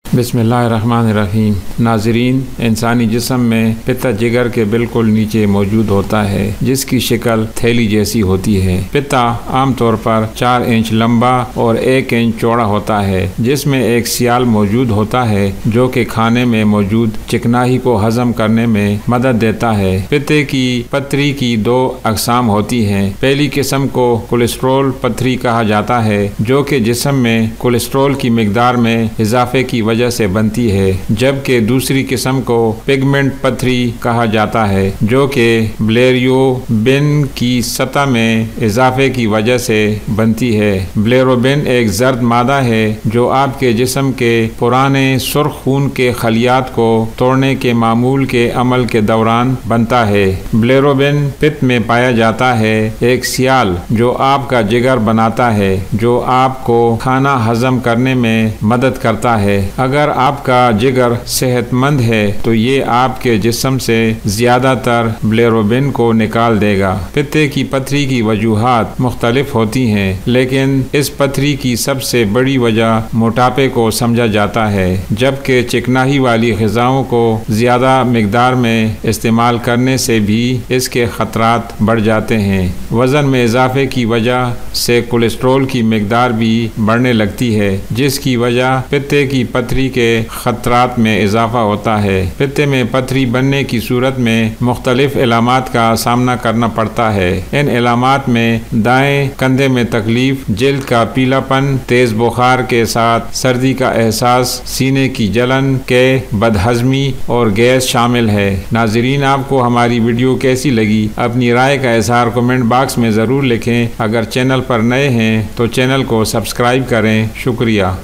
बिस्मिल्लाहिर्रहमानिर्रहीम। नाज़रीन, इंसानी जिस्म में पित्ता जिगर के बिल्कुल नीचे मौजूद होता है, जिसकी शक्ल थैली जैसी होती है। पित्ता आमतौर पर 4 इंच लंबा और 1 इंच चौड़ा होता है, जिसमें एक सियाल मौजूद होता है जो कि खाने में मौजूद चिकनाई को हजम करने में मदद देता है। पित्ते की पथरी की 2 अक़साम होती हैं। पहली किस्म को कोलेस्ट्रोल पथरी कहा जाता है, जो कि जिस्म में कोलेस्ट्रोल की मिकदार में इजाफे की वजह से बनती है, जबकि दूसरी किस्म को पिगमेंट पथरी कहा जाता है, जो कि बिलिरुबिन की सतह में इजाफे की वजह से बनती है। बिलिरुबिन एक जर्द मादा है जो आपके जिस्म के पुराने सुर्ख खून के खलियात को तोड़ने के मामूल के अमल के दौरान बनता है। बिलिरुबिन पित्त में पाया जाता है, एक सियाल जो आपका जिगर बनाता है, जो आपको खाना हजम करने में मदद करता है। अगर आपका जिगर सेहतमंद है तो ये आपके जिस्म से ज्यादातर बिलिरुबिन को निकाल देगा। पित्ते की पथरी की वजूहात मुख्तलिफ होती हैं, लेकिन इस पथरी की सबसे बड़ी वजह मोटापे को समझा जाता है, जबकि चिकनाई वाली ग़िज़ाओं को ज्यादा मिकदार में इस्तेमाल करने से भी इसके खतरात बढ़ जाते हैं। वजन में इजाफे की वजह से कोलेस्ट्रोल की मिकदार भी बढ़ने लगती है, जिसकी वजह पित्ते की पथरी के खतरात में इजाफा होता है। पित्ते में पथरी बनने की सूरत में मुख्तलिफ इलामात का सामना करना पड़ता है। इन इलामात में दाएं कंधे में तकलीफ, जिल्द का पीलापन, तेज बुखार के साथ सर्दी का एहसास, सीने की जलन, बदहजमी और गैस शामिल है। नाजरीन, आपको हमारी वीडियो कैसी लगी? अपनी राय का इजहार कमेंट बॉक्स में ज़रूर लिखें। अगर चैनल पर नए हैं तो चैनल को सब्सक्राइब करें। शुक्रिया।